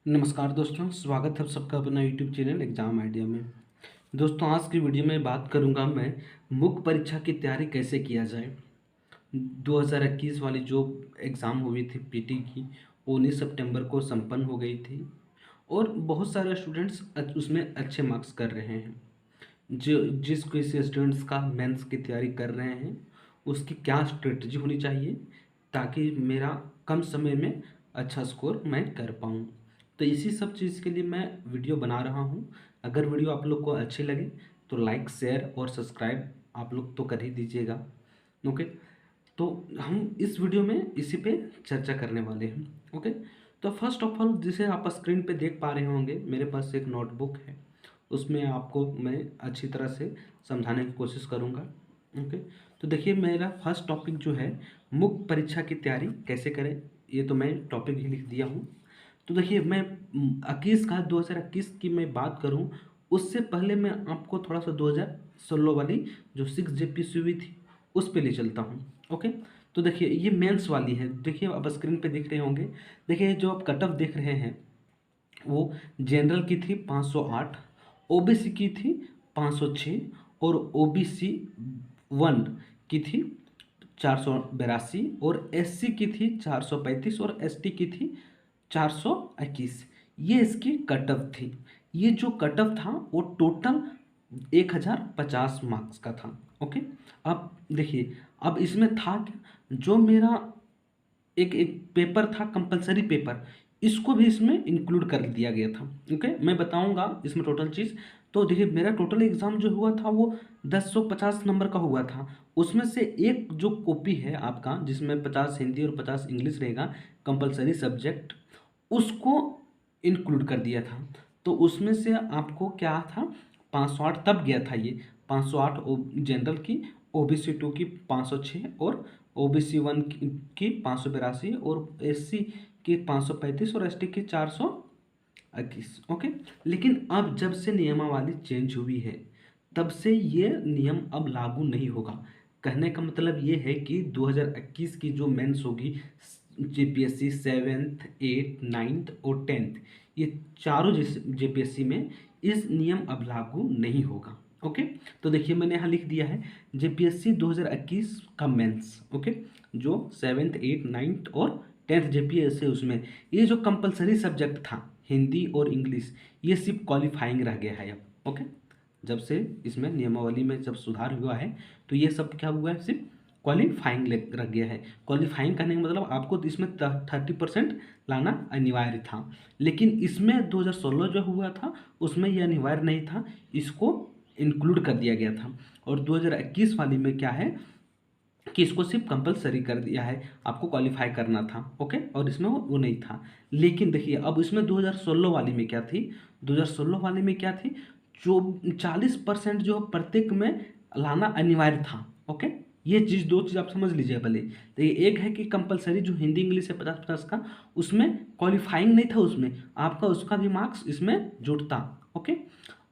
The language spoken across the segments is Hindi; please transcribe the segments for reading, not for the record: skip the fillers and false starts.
नमस्कार दोस्तों, स्वागत है आप सबका अपना यूट्यूब चैनल एग्जाम आइडिया में। दोस्तों, आज की वीडियो में बात करूंगा मैं मुख्य परीक्षा की तैयारी कैसे किया जाए। 2021 वाली जो एग्ज़ाम हुई थी पीटी की, 19 सितंबर को संपन्न हो गई थी और बहुत सारे स्टूडेंट्स उसमें अच्छे मार्क्स कर रहे हैं। जो जिस किसी स्टूडेंट्स का मेंस की तैयारी कर रहे हैं, उसकी क्या स्ट्रेटजी होनी चाहिए ताकि मेरा कम समय में अच्छा स्कोर मैं कर पाऊँ। तो इसी सब चीज़ के लिए मैं वीडियो बना रहा हूँ। अगर वीडियो आप लोग को अच्छी लगे तो लाइक, शेयर और सब्सक्राइब आप लोग तो कर ही दीजिएगा। ओके, तो हम इस वीडियो में इसी पे चर्चा करने वाले हैं। ओके, तो फर्स्ट ऑफ ऑल जिसे आप स्क्रीन पे देख पा रहे होंगे, मेरे पास एक नोटबुक है, उसमें आपको मैं अच्छी तरह से समझाने की कोशिश करूँगा। ओके, तो देखिए मेरा फर्स्ट टॉपिक जो है मुख्य परीक्षा की तैयारी कैसे करें, ये तो मैं टॉपिक ही लिख दिया हूँ। तो देखिए मैं 2021 की मैं बात करूँ, उससे पहले मैं आपको थोड़ा सा 2016 वाली जो 6 JPC हुई थी उस पे ले चलता हूँ। ओके, तो देखिए ये मेंस वाली है। देखिए आप स्क्रीन पे देख रहे होंगे। देखिए जो आप कट ऑफ देख रहे हैं वो जनरल की थी 508, ओबीसी की थी 506 और ओबीसी 1 की थी 482 और एससी की थी 435 और एसटी की थी 421। ये इसकी कट ऑफ थी। ये जो कट ऑफ था वो टोटल 1050 मार्क्स का था। ओके, अब देखिए अब इसमें था क्या, जो मेरा एक एक पेपर था कंपलसरी पेपर, इसको भी इसमें इंक्लूड कर दिया गया था। ओके, मैं बताऊंगा इसमें टोटल चीज़। तो देखिए मेरा टोटल एग्ज़ाम जो हुआ था वो 1050 नंबर का हुआ था। उसमें से एक जो कॉपी है आपका, जिसमें 50 हिंदी और 50 इंग्लिश रहेगा कंपलसरी सब्जेक्ट, उसको इंक्लूड कर दिया था। तो उसमें से आपको क्या था, 508 तब गया था ये, 508 जनरल की, ओबीसी 2 की 506 और ओबीसी 1 की 582 और एससी की 535 और एसटी की 421। ओके, लेकिन अब जब से नियमावली चेंज हुई है तब से ये नियम अब लागू नहीं होगा। कहने का मतलब ये है कि 2021 की जो मेंस होगी, जेपीएससी 7th 8th 9th और 10th, ये चारों जेपीएससी में इस नियम अब लागू नहीं होगा। ओके, तो देखिए मैंने यहाँ लिख दिया है जेपीएससी 2021 का मेंस। ओके, जो 7th 8th 9th और 10th जेपीएससी, उसमें ये जो कंपलसरी सब्जेक्ट था हिंदी और इंग्लिश, ये सिर्फ क्वालिफाइंग रह गया है अब। ओके, जब से इसमें नियमावली में जब सुधार हुआ है तो ये सब क्या हुआ है, सिर्फ क्वालिफाइंग रख गया है। क्वालिफाइंग करने का मतलब आपको तो इसमें 30% लाना अनिवार्य था, लेकिन इसमें 2016 जो हुआ था उसमें ये अनिवार्य नहीं था, इसको इंक्लूड कर दिया गया था। और 2021 वाली में क्या है कि इसको सिर्फ कंपलसरी कर दिया है, आपको क्वालिफाई करना था। ओके, और इसमें वो नहीं था। लेकिन देखिए अब इसमें 2016 वाली में क्या थी, 2016 वाली में क्या थी, जो 40% जो प्रत्येक में लाना अनिवार्य था। ओके, ये चीज़, दो चीज़ आप समझ लीजिए पहले। तो ये एक है कि कंपलसरी जो हिंदी इंग्लिश है 50-50 का, उसमें क्वालिफाइंग नहीं था, उसमें आपका उसका भी मार्क्स इसमें जुड़ता। ओके,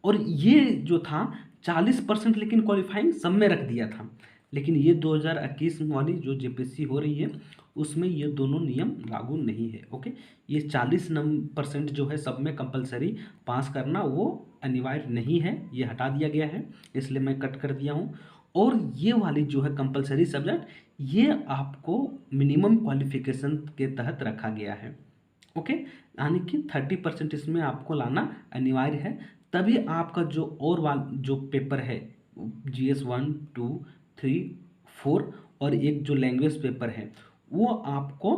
और ये जो था 40% लेकिन क्वालिफाइंग सब में रख दिया था। लेकिन ये 2021 वाली जो जेपीएससी हो रही है उसमें ये दोनों नियम लागू नहीं है। ओके, ये 40% जो है सब में कंपलसरी पास करना वो अनिवार्य नहीं है, ये हटा दिया गया है, इसलिए मैं कट कर दिया हूँ। और ये वाली जो है कंपलसरी सब्जेक्ट, ये आपको मिनिमम क्वालिफिकेशन के तहत रखा गया है। ओके, यानी कि 30% इसमें आपको लाना अनिवार्य है, तभी आपका जो और जो पेपर है, GS 1 2 3 4 और एक जो लैंग्वेज पेपर है, वो आपको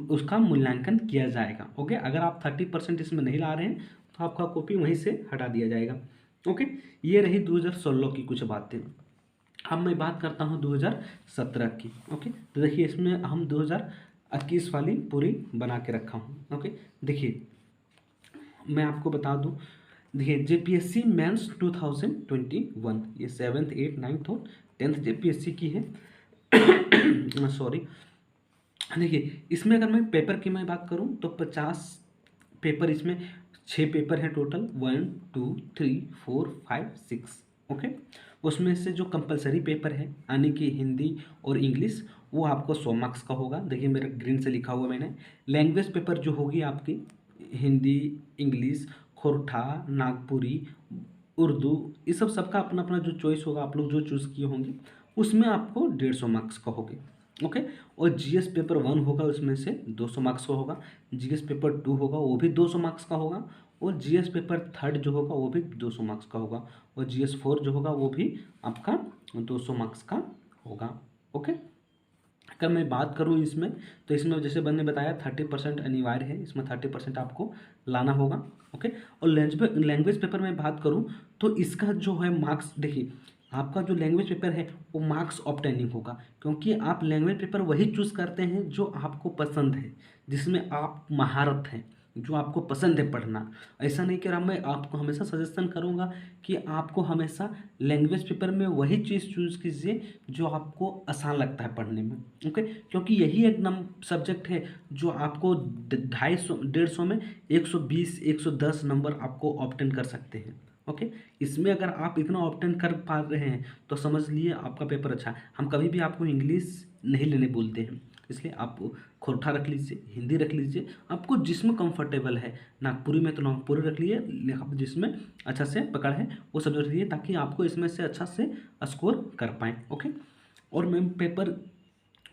उसका मूल्यांकन किया जाएगा। ओके, अगर आप 30% इसमें नहीं ला रहे हैं तो आपका कॉपी वहीं से हटा दिया जाएगा। ओके, ये रही 2016 की कुछ बातें। अब मैं बात करता हूँ 2017 की। ओके, तो देखिए इसमें हम 2021 वाली पूरी बना के रखा हूँ। ओके, देखिए मैं आपको बता दूँ, देखिए जेपीएससी मेंस 2021, ये 7th 8th 9th और 10th जेपीएससी की है। सॉरी, देखिए इसमें अगर मैं पेपर की मैं बात करूँ तो 50 पेपर, इसमें 6 पेपर हैं टोटल, 1 2 3 4 5 6। ओके, उसमें से जो कंपलसरी पेपर है यानी कि हिंदी और इंग्लिश, वो आपको 100 मार्क्स का होगा। देखिए मेरा ग्रीन से लिखा हुआ मैंने। लैंग्वेज पेपर जो होगी आपकी हिंदी, इंग्लिश, खोरठा, नागपुरी, उर्दू, ये सब सबका अपना अपना जो चॉइस होगा, आप लोग जो चूज़ किए होंगे उसमें आपको 150 मार्क्स का होगे। ओके। और जीएस पेपर 1 होगा, उसमें से 200 मार्क्स का होगा। जीएस पेपर 2 होगा, वो भी 200 मार्क्स का होगा। और जीएस पेपर 3 जो होगा वो भी 200 मार्क्स का होगा। और जीएस 4 जो होगा वो भी आपका 200 मार्क्स का होगा। ओके। अगर मैं बात करूँ इसमें, तो इसमें जैसे मैंने बताया 30% अनिवार्य है, इसमें 30% आपको लाना होगा। ओके। और लैंग्वेज पेपर में बात करूँ तो इसका जो है मार्क्स, देखिए आपका जो लैंग्वेज पेपर है वो मार्क्स ऑब्टेनिंग होगा, क्योंकि आप लैंग्वेज पेपर वही चूज़ करते हैं जो आपको पसंद है, जिसमें आप महारत हैं, जो आपको पसंद है पढ़ना। ऐसा नहीं कि मैं आपको हमेशा सजेशन करूँगा कि आपको हमेशा लैंग्वेज पेपर में वही चीज़ चूज़ कीजिए जो आपको आसान लगता है पढ़ने में। ओके। क्योंकि यही एक सब्जेक्ट है जो आपको 250 में 120 110 नंबर आपको ऑब्टेन कर सकते हैं। ओके। इसमें अगर आप इतना ऑब्टेन कर पा रहे हैं तो समझ लिए आपका पेपर अच्छा है। हम कभी भी आपको इंग्लिश नहीं लेने बोलते हैं, इसलिए आप खोरठा रख लीजिए, हिंदी रख लीजिए, आपको जिसमें कंफर्टेबल है। नागपुरी में तो नागपुरी रख लिए, आप जिसमें अच्छा से पकड़ है वो सब रख लीजिए, ताकि आपको इसमें से अच्छा से स्कोर कर पाएँ। ओके। और मैं पेपर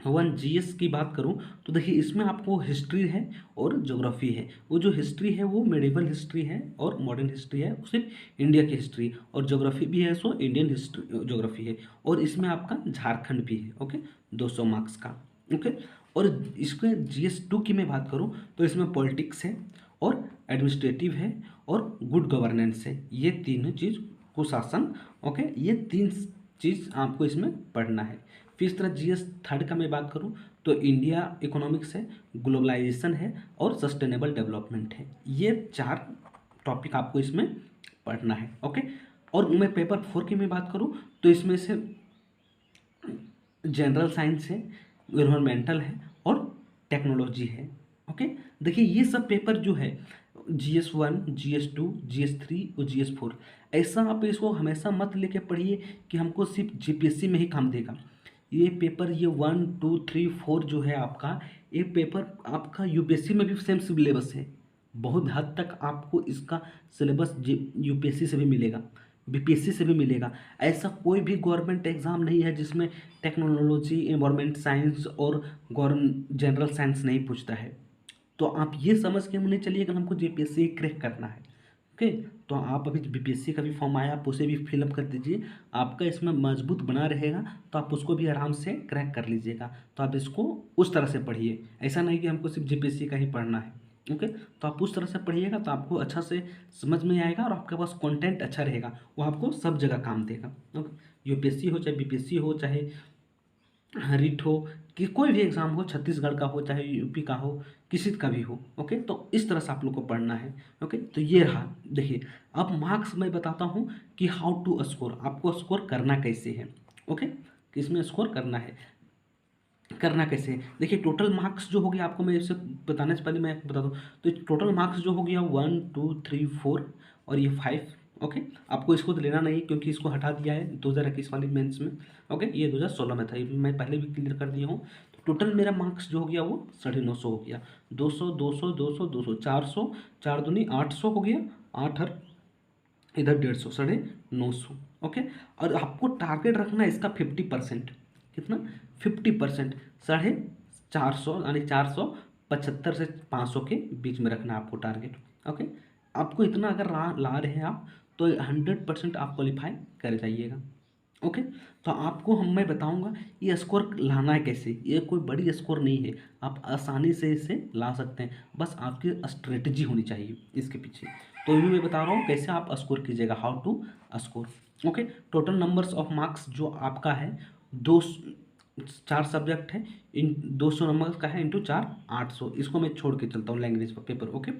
1 जीएस की बात करूं तो देखिए इसमें आपको हिस्ट्री है और ज्योग्राफी है। वो जो हिस्ट्री है वो मेडिवल हिस्ट्री है और मॉडर्न हिस्ट्री है, सिर्फ इंडिया की हिस्ट्री। और ज्योग्राफी भी है, सो इंडियन हिस्ट्री ज्योग्राफी है। और इसमें आपका झारखंड भी है। ओके। 200 मार्क्स का। ओके। और इसके जीएस 2 की मैं बात करूं तो इसमें पॉलिटिक्स है और एडमिनिस्ट्रेटिव है और गुड गवर्नेंस है। ये तीनों चीज़, कुशासन। ओके। ये 3 चीज़ आपको इसमें पढ़ना है। फिर इस तरह जीएस 3 का मैं बात करूं तो इंडिया इकोनॉमिक्स है, ग्लोबलाइजेशन है और सस्टेनेबल डेवलपमेंट है। ये 4 टॉपिक आपको इसमें पढ़ना है। ओके। और मैं पेपर 4 की मैं बात करूं तो इसमें से जनरल साइंस है, इन्वायरमेंटल है और टेक्नोलॉजी है। ओके। देखिए ये सब पेपर जो है GS 1, GS 2, GS 3 और GS 4, ऐसा आप इसको हमेशा मत लेके पढ़िए कि हमको सिर्फ जीपीएससी में ही काम देगा। ये पेपर, ये 1, 2, 3, 4 जो है आपका, ये पेपर आपका यूपीएससी में भी सेम सिलेबस है। बहुत हद तक आपको इसका सिलेबस यूपीएससी से भी मिलेगा, बीपीएससी से भी मिलेगा। ऐसा कोई भी गवर्नमेंट एग्ज़ाम नहीं है जिसमें टेक्नोलॉजी, एनवायरमेंट साइंस और गवर्न जनरल साइंस नहीं पूछता है। तो आप ये समझ के नहीं चलिए कि हमको जीपीएससी क्रैक करना है। ओके। तो आप अभी बीपीएससी का भी फॉर्म आया, आप उसे भी फिलअप कर दीजिए, आपका इसमें मजबूत बना रहेगा, तो आप उसको भी आराम से क्रैक कर लीजिएगा। तो आप इसको उस तरह से पढ़िए, ऐसा नहीं कि हमको सिर्फ जीपीएससी का ही पढ़ना है। ओके। तो आप उस तरह से पढ़िएगा तो आपको अच्छा से समझ में आएगा और आपके पास कंटेंट अच्छा रहेगा, वो आपको सब जगह काम देगा। ओके। यूपीएससी हो चाहे बीपीएससी हो, चाहे रिट हो, कि कोई भी एग्ज़ाम हो, छत्तीसगढ़ का हो चाहे यूपी का हो, किसी का भी हो। ओके। तो इस तरह से आप लोग को पढ़ना है। ओके। तो ये रहा। देखिए अब मार्क्स मैं बताता हूँ कि हाउ टू स्कोर, आपको स्कोर करना कैसे है। ओके। किसमें स्कोर करना है, करना कैसे है। देखिए टोटल मार्क्स जो हो गया, आपको मैं इसे बताने से पहले मैं आपको बता दूँ, तो टोटल मार्क्स जो हो गया 1, 2, 3, 4 और ये 5। ओके। आपको इसको तो लेना नहीं क्योंकि इसको हटा दिया है 2021 वाली मेंस में। ओके। ये 2016 में था, ये मैं पहले भी क्लियर कर दिया हूँ। तो टोटल मेरा मार्क्स जो हो गया वो 950 हो गया। 200 200 200 200 400, 4 दूनी 800 हो गया, 8 और इधर 150, 950। ओके। और आपको टारगेट रखना है इसका 50%। कितना? 50%। 450 यानी 475 से 500 के बीच में रखना है आपको टारगेट। ओके। आपको इतना अगर ला रहे हैं आप, तो 100% आप क्वालिफाई कर जाइएगा। ओके। तो आपको मैं बताऊंगा ये स्कोर लाना है कैसे। ये कोई बड़ी स्कोर नहीं है, आप आसानी से इसे ला सकते हैं, बस आपकी स्ट्रेटजी होनी चाहिए इसके पीछे। तो ये मैं बता रहा हूँ कैसे आप स्कोर कीजिएगा, how to score. Okay. Total numbers of marks जो आपका है, 4 सब्जेक्ट है, इन 200 नंबर का है, इंटू 4 800। इसको मैं छोड़ के चलता हूँ लैंग्वेज पेपर। ओके।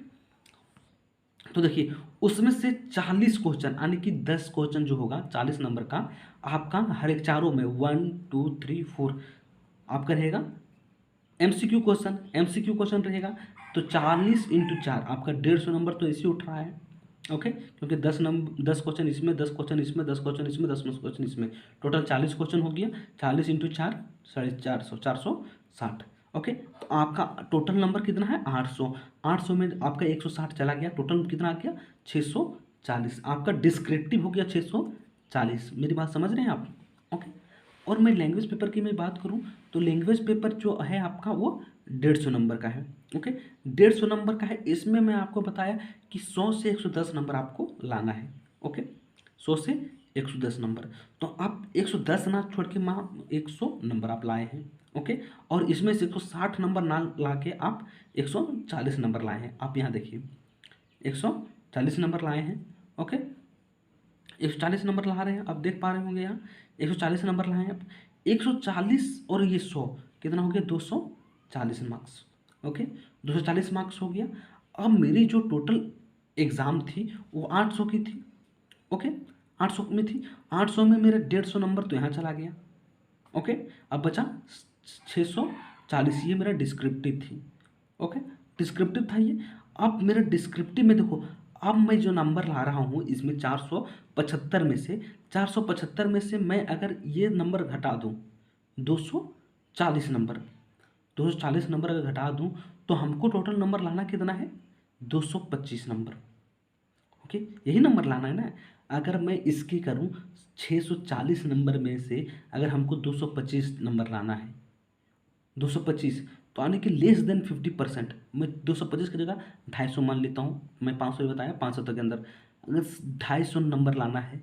तो देखिए उसमें से 40 क्वेश्चन यानी कि 10 क्वेश्चन जो होगा 40 नंबर का, आपका हर एक चारों में 1, 2, 3, 4 आपका रहेगा एमसीक्यू क्वेश्चन। एमसीक्यू क्वेश्चन रहेगा तो 40 इंटू 4 आपका 150 नंबर तो इसी उठ रहा है। ओके। क्योंकि 10 क्वेश्चन इसमें, 10 क्वेश्चन इसमें, 10 क्वेश्चन इसमें, 10 क्वेश्चन इसमें, टोटल 40 क्वेश्चन हो गया। 40 इंटू 4 450, 460। ओके, तो आपका टोटल नंबर कितना है 800। 800 में आपका 160 चला गया, टोटल कितना आ गया 640। आपका डिस्क्रिप्टिव हो गया 640। मेरी बात समझ रहे हैं आप? ओके। और मैं लैंग्वेज पेपर की मैं बात करूं तो लैंग्वेज पेपर जो है आपका वो 150 नंबर का है। ओके, 150 नंबर का है। इसमें मैं आपको बताया कि 100 से 110 नंबर आपको लाना है। ओके, 100 से 110 नंबर। तो आप 110 ना छोड़ के वहाँ 100 नंबर आप लाए हैं। ओके, और इसमें से 160 नंबर ना ला के आप 140 नंबर लाए हैं। आप यहाँ देखिए 140 नंबर लाए हैं। ओके, 140 नंबर ला रहे हैं, आप देख पा रहे होंगे यहाँ 140 नंबर लाए हैं आप। 140 और ये 100 कितना हो गया 240 मार्क्स। ओके, 240 मार्क्स हो गया। अब मेरी जो टोटल एग्ज़ाम थी वो 800 की थी। ओके, 800 में थी। 800 में मेरा 150 नंबर तो यहाँ चला गया। ओके, अब बचा 640, ये मेरा डिस्क्रिप्टिव थी। ओके, डिस्क्रिप्टिव था ये। अब मेरा डिस्क्रिप्टिव में देखो, अब मैं जो नंबर ला रहा हूँ इसमें 475 में से 475 में से मैं अगर ये नंबर घटा दूँ 240 नंबर, 240 नंबर अगर घटा दूँ तो हमको टोटल नंबर लाना कितना है 225 नंबर। ओके, यही नंबर लाना है ना। अगर मैं इसकी करूँ 640 नंबर में से अगर हमको 225 नंबर लाना है, 225, तो यानी कि लेस देन 50%। मैं 225 की जगह 250 मान लेता हूँ। मैं 500 ही बताया, 500 तक के अंदर अगर 250 नंबर लाना है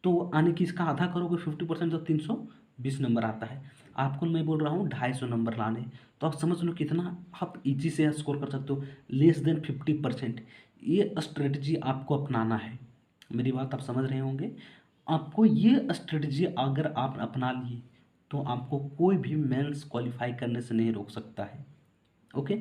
तो आने की इसका आधा करोगे 50% तो 320 नंबर आता है। आपको मैं बोल रहा हूँ 250 नंबर लाने, तो आप समझ लो कितना आप इजी से स्कोर कर सकते हो, लेस देन 50%। ये स्ट्रेटजी आपको अपनाना है। मेरी बात आप समझ रहे होंगे। आपको ये स्ट्रेटजी अगर आप अपना लिए तो आपको कोई भी मेंस क्वालिफाई करने से नहीं रोक सकता है। ओके,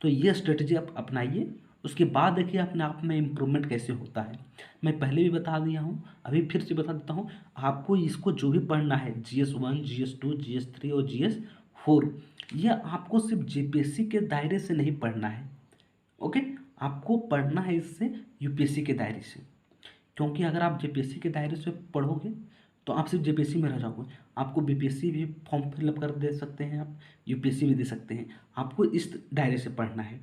तो ये स्ट्रेटजी आप अपनाइए। उसके बाद देखिए अपने आप में इम्प्रूवमेंट कैसे होता है। मैं पहले भी बता दिया हूँ, अभी फिर से बता देता हूँ। आपको इसको जो भी पढ़ना है GS1, GS2, GS3 और GS4, ये आपको सिर्फ JPSC के दायरे से नहीं पढ़ना है। ओके, आपको पढ़ना है इससे UPSC के दायरे से। क्योंकि अगर आप JPSC के दायरे से पढ़ोगे तो आप सिर्फ JPSC में रह जाओगे। आपको BPSC भी फॉर्म फिलअप कर दे सकते हैं, आप UPSC भी दे सकते हैं। आपको इस दायरे से पढ़ना है।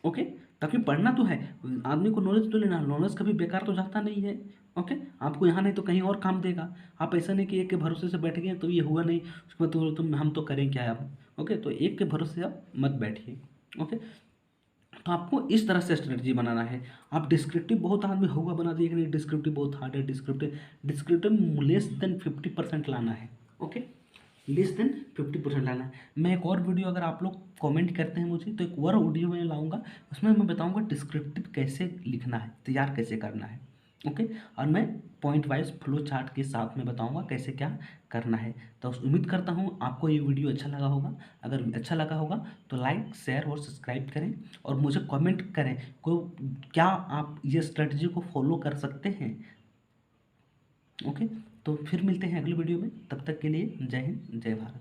ओके, ताकि पढ़ना तो है, आदमी को नॉलेज तो लेना, नॉलेज कभी बेकार तो जाता नहीं है। ओके, आपको यहाँ नहीं तो कहीं और काम देगा। आप ऐसा नहीं कि एक के भरोसे से बैठ गए तो ये हुआ नहीं, उसके बाद तो तुम हम तो करें क्या अब। ओके, तो एक के भरोसे आप मत बैठिए। ओके, तो आपको इस तरह से स्ट्रेटजी बनाना है। आप डिस्क्रिप्टिव बहुत आदमी होगा बना दिए कि नहीं डिस्क्रिप्टिव बहुत हार्ड है, डिस्क्रिप्टिव लेस देन 50% लाना है। ओके, लेस देन 50% लाना है। मैं एक और वीडियो अगर आप लोग कमेंट करते हैं मुझे तो एक और वीडियो मैं लाऊंगा, उसमें मैं बताऊंगा डिस्क्रिप्टिव कैसे लिखना है, तैयार कैसे करना है। ओके, और मैं पॉइंट वाइज फ्लो चार्ट के साथ में बताऊंगा कैसे क्या करना है। तो उम्मीद करता हूँ आपको ये वीडियो अच्छा लगा होगा। अगर अच्छा लगा होगा तो लाइक शेयर और सब्सक्राइब करें और मुझे कमेंट करें को क्या आप ये स्ट्रेटजी को फॉलो कर सकते हैं। ओके, तो फिर मिलते हैं अगली वीडियो में, तब तक के लिए जय हिंद जय भारत।